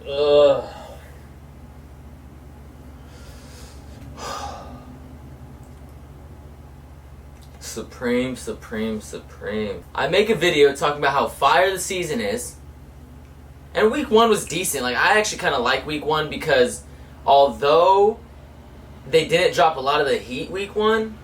Ugh. Supreme, Supreme, Supreme. I make a video talking about how fire the season is. And week 1 was decent. Like, I actually kind of like week 1 because although they didn't drop a lot of the heat week 1,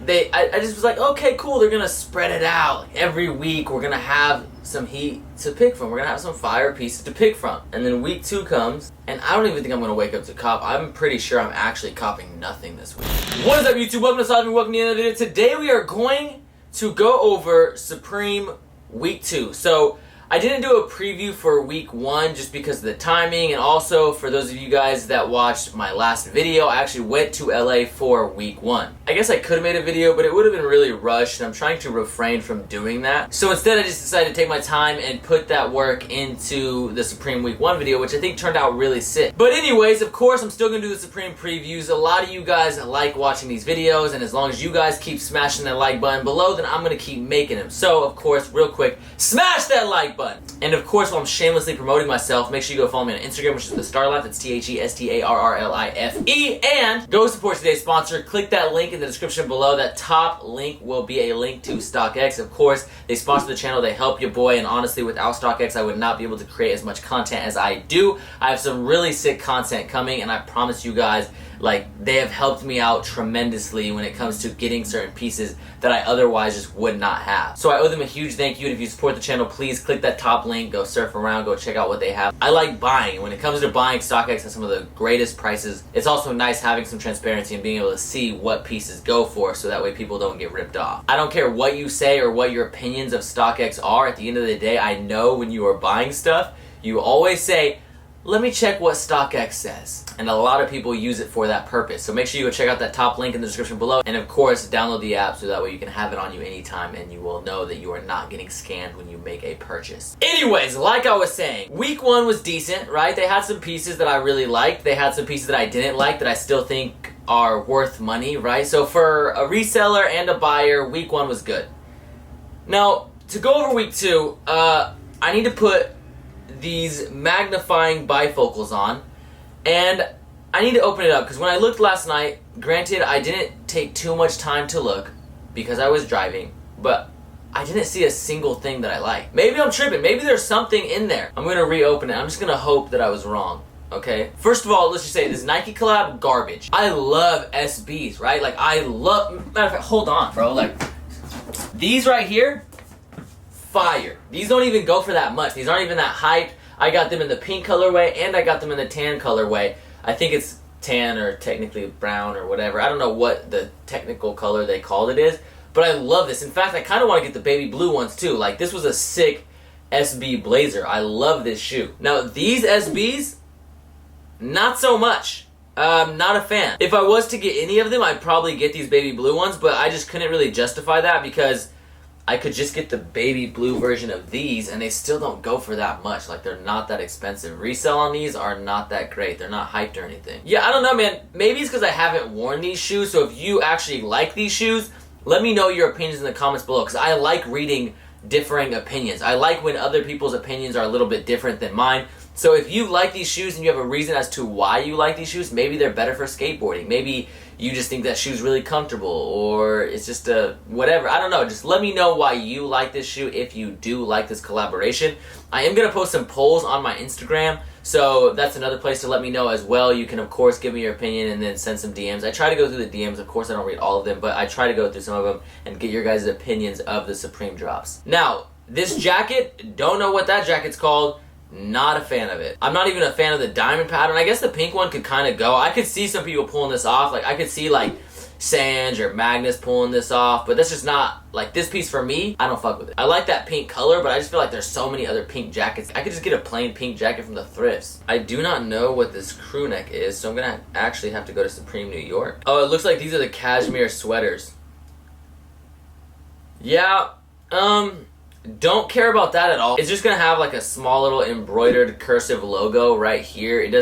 I just was like, okay, cool, they're going to spread it out. Every week we're going to have some heat to pick from. We're going to have some fire pieces to pick from. And then week 2 comes, and I don't even think I'm going to wake up to cop. I'm pretty sure I'm actually copping nothing this week. What is up, YouTube? Welcome to Solving. Welcome to another video. Today we are going to go over Supreme week 2. So I didn't do a preview for week 1 just because of the timing, and also for those of you guys that watched my last video, I actually went to LA for week 1. I guess I could have made a video, but it would have been really rushed, and I'm trying to refrain from doing that. So instead I just decided to take my time and put that work into the Supreme week 1 video, which I think turned out really sick. But anyways, of course, I'm still going to do the Supreme previews. A lot of you guys like watching these videos, and as long as you guys keep smashing that like button below, then I'm going to keep making them. So, of course, real quick, smash that like button! And of course, while I'm shamelessly promoting myself, make sure you go follow me on Instagram, which is the Starlife. That's TheStarrlife. And go support today's sponsor. Click that link in the description below. That top link will be a link to StockX. Of course, they sponsor the channel. They help your boy. And honestly, without StockX, I would not be able to create as much content as I do. I have some really sick content coming, and I promise you guys, like, they have helped me out tremendously when it comes to getting certain pieces that I otherwise just would not have. So I owe them a huge thank you, and if you support the channel, please click that top link, go surf around, go check out what they have. I like buying, and when it comes to buying, StockX has some of the greatest prices. It's also nice having some transparency and being able to see what pieces go for, so that way people don't get ripped off. I don't care what you say or what your opinions of StockX are. At the end of the day, I know when you are buying stuff, you always say, let me check what StockX says. And a lot of people use it for that purpose. So make sure you go check out that top link in the description below. And of course, download the app so that way you can have it on you anytime and you will know that you are not getting scammed when you make a purchase. Anyways, like I was saying, week 1 was decent, right? They had some pieces that I really liked. They had some pieces that I didn't like that I still think are worth money, right? So for a reseller and a buyer, week 1 was good. Now, to go over week 2, I need to put these magnifying bifocals on, and I need to open it up because when I looked last night, granted I didn't take too much time to look because I was driving, but I didn't see a single thing that I liked. Maybe I'm tripping, maybe there's something in there. I'm gonna reopen it. I'm just gonna hope that I was wrong. Okay, first of all, let's just say this Nike collab, garbage. I love SBs, right? Like, I love, matter of fact, hold on, bro, like these right here, fire. These don't even go for that much. These aren't even that hyped. I got them in the pink colorway and I got them in the tan colorway. I think it's tan or technically brown or whatever. I don't know what the technical color they called it is, but I love this. In fact, I kind of want to get the baby blue ones too. Like, this was a sick SB blazer. I love this shoe. Now, these SBs, not so much. Not a fan. If I was to get any of them, I'd probably get these baby blue ones, but I just couldn't really justify that because I could just get the baby blue version of these and they still don't go for that much. Like, they're not that expensive. Resale on these are not that great. They're not hyped or anything. Yeah, I don't know, man. Maybe it's because I haven't worn these shoes. So if you actually like these shoes, let me know your opinions in the comments below, because I like reading differing opinions. I like when other people's opinions are a little bit different than mine. So if you like these shoes and you have a reason as to why you like these shoes, maybe they're better for skateboarding. Maybe you just think that shoe's really comfortable, or it's just a whatever. I don't know. Just let me know why you like this shoe if you do like this collaboration. I am going to post some polls on my Instagram, so that's another place to let me know as well. You can, of course, give me your opinion and then send some DMs. I try to go through the DMs. Of course, I don't read all of them, but I try to go through some of them and get your guys' opinions of the Supreme drops. Now, this jacket, don't know what that jacket's called. Not a fan of it. I'm not even a fan of the diamond pattern. I guess the pink one could kind of go. I could see some people pulling this off. Like, I could see, like, Sanj or Magnus pulling this off, but that's just not, like, this piece for me, I don't fuck with it. I like that pink color, but I just feel like there's so many other pink jackets. I could just get a plain pink jacket from the thrifts. I do not know what this crew neck is, so I'm gonna actually have to go to Supreme New York. Oh, it looks like these are the cashmere sweaters. Yeah, don't care about that at all. It's just gonna have like a small little embroidered cursive logo right here. It's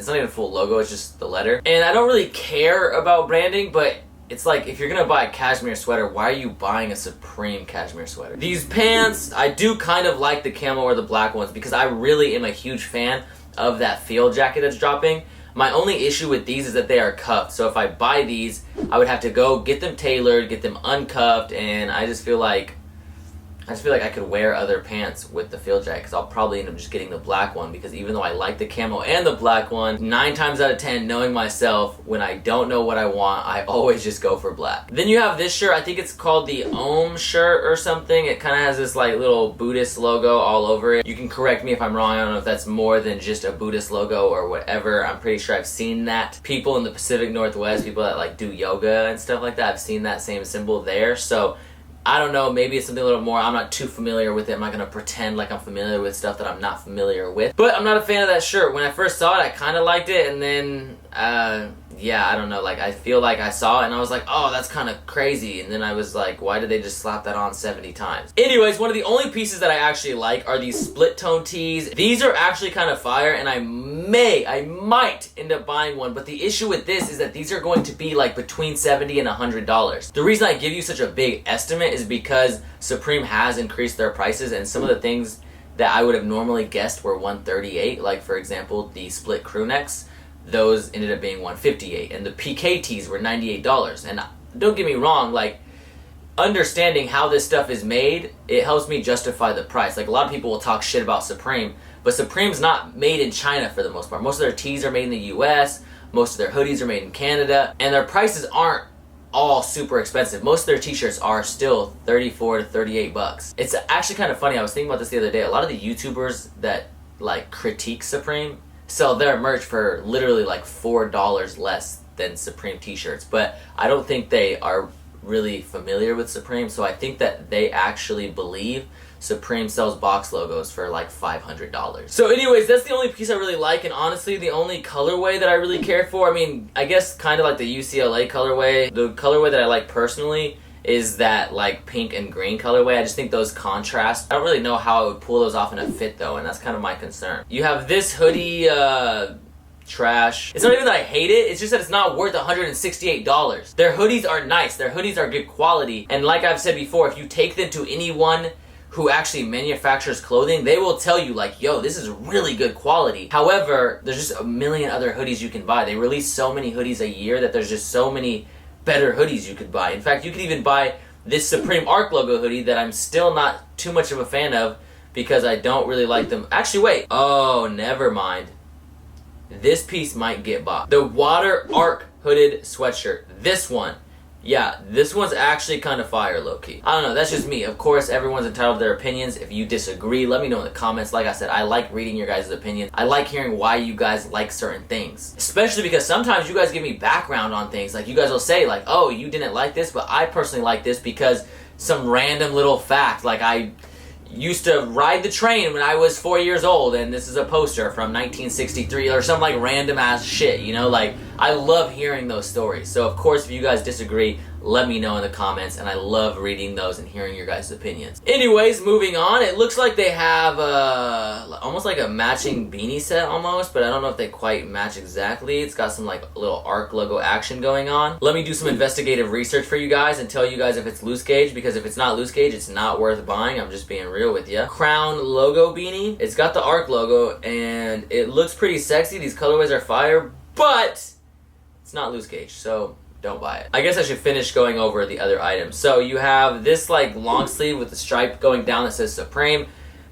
not even a full logo, it's just the letter. And I don't really care about branding, but it's like, if you're gonna buy a cashmere sweater, why are you buying a Supreme cashmere sweater? These pants, I do kind of like the camo or the black ones because I really am a huge fan of that field jacket that's dropping. My only issue with these is that they are cuffed. So if I buy these, I would have to go get them tailored, get them uncuffed, and I just feel like I could wear other pants with the field jacket, because I'll probably end up just getting the black one, because even though I like the camo and the black one, 9 times out of 10, knowing myself, when I don't know what I want, I always just go for black. Then you have this shirt. I think it's called the Om shirt or something. It kind of has this like little Buddhist logo all over it. You can correct me if I'm wrong. I don't know if that's more than just a Buddhist logo or whatever. I'm pretty sure I've seen that. People in the Pacific Northwest, people that like do yoga and stuff like that, I've seen that same symbol there. So I don't know, maybe it's something a little more. I'm not too familiar with it. I'm not going to pretend like I'm familiar with stuff that I'm not familiar with. But I'm not a fan of that shirt. When I first saw it, I kind of liked it, and then, yeah, I don't know. Like, I feel like I saw it, and I was like, oh, that's kind of crazy. And then I was like, why did they just slap that on 70 times? Anyways, one of the only pieces that I actually like are these split tone tees. These are actually kind of fire, and I might end up buying one. But the issue with this is that these are going to be like between $70 and $100. The reason I give you such a big estimate is because Supreme has increased their prices, and some of the things that I would have normally guessed were $138, like for example the split crew necks, those ended up being $158, and the PK tees were $98. And don't get me wrong, like, understanding how this stuff is made, it helps me justify the price. Like, a lot of people will talk shit about Supreme, but Supreme's not made in China for the most part. Most of their tees are made in the US, most of their hoodies are made in Canada, and their prices aren't all super expensive. Most of their t-shirts are still 34 to 38 bucks. It's actually kind of funny. I was thinking about this the other day. A lot of the YouTubers that like critique Supreme sell their merch for literally like $4 less than Supreme t-shirts, but I don't think they are really familiar with Supreme, so I think that they actually believe Supreme sells box logos for like $500. So anyways, that's the only piece I really like, and honestly the only colorway that I really care for. I mean, I guess kind of like the UCLA colorway. The colorway that I like personally is that like pink and green colorway. I just think those contrast. I don't really know how I would pull those off in a fit though, and that's kind of my concern. You have this hoodie, trash. It's not even that I hate it, it's just that it's not worth $168. Their hoodies are nice, their hoodies are good quality, and like I've said before, if you take them to anyone who actually manufactures clothing, they will tell you like, yo, this is really good quality. However, there's just a million other hoodies you can buy. They release so many hoodies a year that there's just so many better hoodies you could buy. In fact, you could even buy this Supreme Arc logo hoodie that I'm still not too much of a fan of because I don't really like them. Actually, wait. Oh, never mind. This piece might get bought. The Water Arc hooded sweatshirt. This one. Yeah, this one's actually kind of fire, low-key. I don't know, that's just me. Of course, everyone's entitled to their opinions. If you disagree, let me know in the comments. Like I said, I like reading your guys' opinions. I like hearing why you guys like certain things. Especially because sometimes you guys give me background on things. Like, you guys will say, like, oh, you didn't like this, but I personally like this because some random little fact. Like, I used to ride the train when I was 4 years old, and this is a poster from 1963 or some like random ass shit, you know? Like, I love hearing those stories. So of course, if you guys disagree, let me know in the comments, and I love reading those and hearing your guys' opinions. Anyways, moving on, it looks like they have almost like a matching beanie set almost, but I don't know if they quite match exactly. It's got some like little Arc logo action going on. Let me do some investigative research for you guys and tell you guys if it's loose gauge, because if it's not loose gauge, it's not worth buying. I'm just being real with you. Crown logo beanie. It's got the Arc logo, and it looks pretty sexy. These colorways are fire, but it's not loose gauge, so don't buy it. I guess I should finish going over the other items. So you have this like long sleeve with the stripe going down that says Supreme.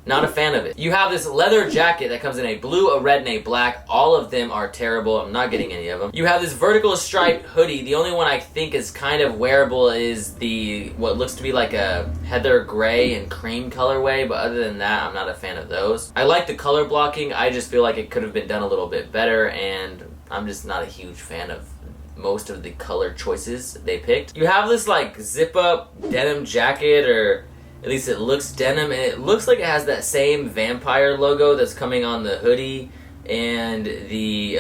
Not a fan of it. You have this leather jacket that comes in a blue, a red, and a black. All of them are terrible. I'm not getting any of them. You have this vertical striped hoodie. The only one I think is kind of wearable is the what looks to be like a heather gray and cream colorway, but other than that, I'm not a fan of those. I like the color blocking. I just feel like it could have been done a little bit better, and I'm just not a huge fan of most of the color choices they picked. You have this like zip up denim jacket, or at least it looks denim, and it looks like it has that same vampire logo that's coming on the hoodie and the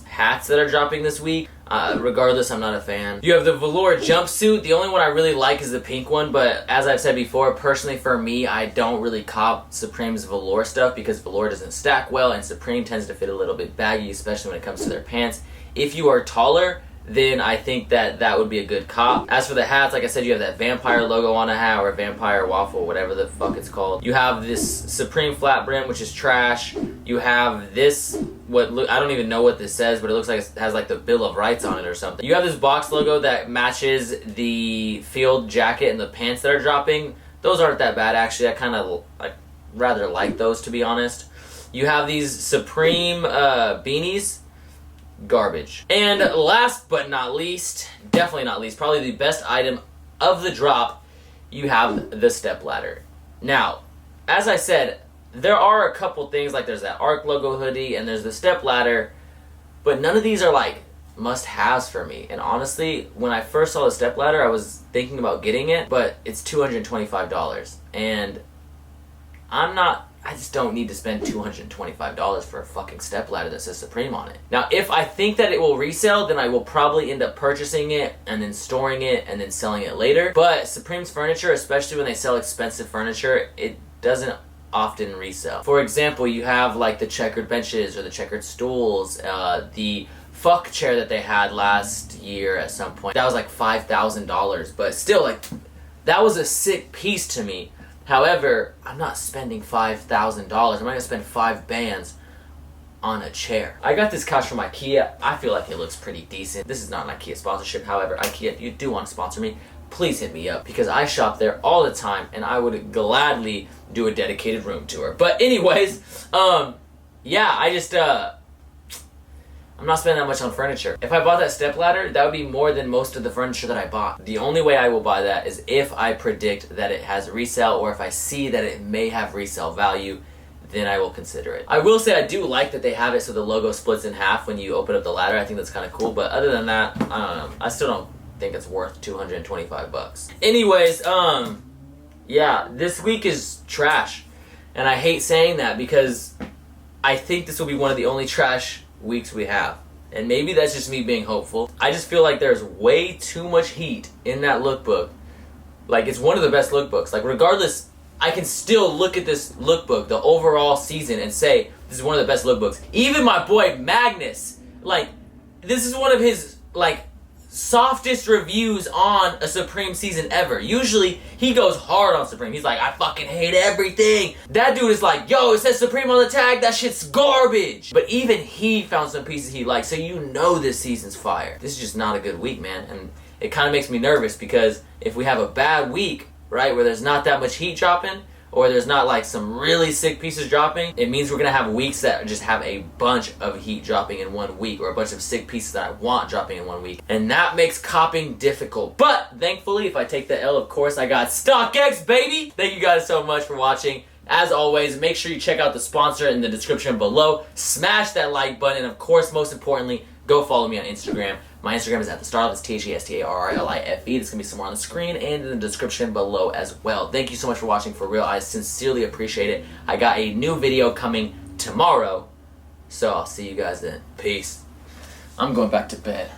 hats that are dropping this week. Regardless, I'm not a fan. You have the velour jumpsuit. The only one I really like is the pink one, but as I've said before, personally for me, I don't really cop Supreme's velour stuff because velour doesn't stack well, and Supreme tends to fit a little bit baggy, especially when it comes to their pants. If you are taller, then I think that that would be a good cop. As for the hats, like I said, you have that vampire logo on a hat, or vampire waffle, whatever the fuck it's called. You have this Supreme flat brim, which is trash. You have this, I don't even know what this says, but it looks like it has like the Bill of Rights on it or something. You have this box logo that matches the field jacket and the pants that are dropping. Those aren't that bad, actually. I rather like those, to be honest. You have these Supreme beanies. Garbage. And last but not least, definitely not least, probably the best item of the drop, you have the step ladder. Now, as I said, there are a couple things, like there's that ARC logo hoodie and there's the step ladder, but none of these are like must-haves for me. And honestly, when I first saw the step ladder, I was thinking about getting it, but it's $225. And I just don't need to spend $225 for a fucking step ladder that says Supreme on it. Now, if I think that it will resell, then I will probably end up purchasing it and then storing it and then selling it later. But Supreme's furniture, especially when they sell expensive furniture, it doesn't often resell. For example, you have like the checkered benches or the checkered stools, the fuck chair that they had last year at some point. That was like $5,000, but still, like, that was a sick piece to me. However, I'm not spending $5,000. I'm not gonna spend 5 bands on a chair. I got this couch from IKEA. I feel like it looks pretty decent. This is not an IKEA sponsorship. However, IKEA, if you do want to sponsor me, please hit me up because I shop there all the time and I would gladly do a dedicated room tour. But anyways, yeah, I'm not spending that much on furniture. If I bought that step ladder, that would be more than most of the furniture that I bought. The only way I will buy that is if I predict that it has resale, or if I see that it may have resale value, then I will consider it. I will say I do like that they have it so the logo splits in half when you open up the ladder. I think that's kind of cool, but other than that, I don't know. I still don't think it's worth $225. Anyways, yeah, this week is trash. And I hate saying that because I think this will be one of the only trash weeks we have. And maybe that's just me being hopeful. I just feel like there's way too much heat in that lookbook. Like, it's one of the best lookbooks. Like, regardless, I can still look at this lookbook, the overall season, and say, this is one of the best lookbooks. Even my boy Magnus, like, this is one of his, like, softest reviews on a Supreme season ever. Usually, he goes hard on Supreme. He's like, I fucking hate everything. That dude is like, yo, it says Supreme on the tag, that shit's garbage. But even he found some pieces he liked, so you know this season's fire. This is just not a good week, man. And it kind of makes me nervous because if we have a bad week, right, where there's not that much heat dropping, or there's not like some really sick pieces dropping, it means we're gonna have weeks that just have a bunch of heat dropping in one week, or a bunch of sick pieces that I want dropping in one week. And that makes copying difficult. But thankfully, if I take the L, of course, I got StockX, baby! Thank you guys so much for watching. As always, make sure you check out the sponsor in the description below. Smash that like button, and of course, most importantly, go follow me on Instagram. My Instagram is @thestarlife. It's TheStarlife. It's gonna be somewhere on the screen and in the description below as well. Thank you so much for watching. For real, I sincerely appreciate it. I got a new video coming tomorrow, so I'll see you guys then. Peace. I'm going back to bed.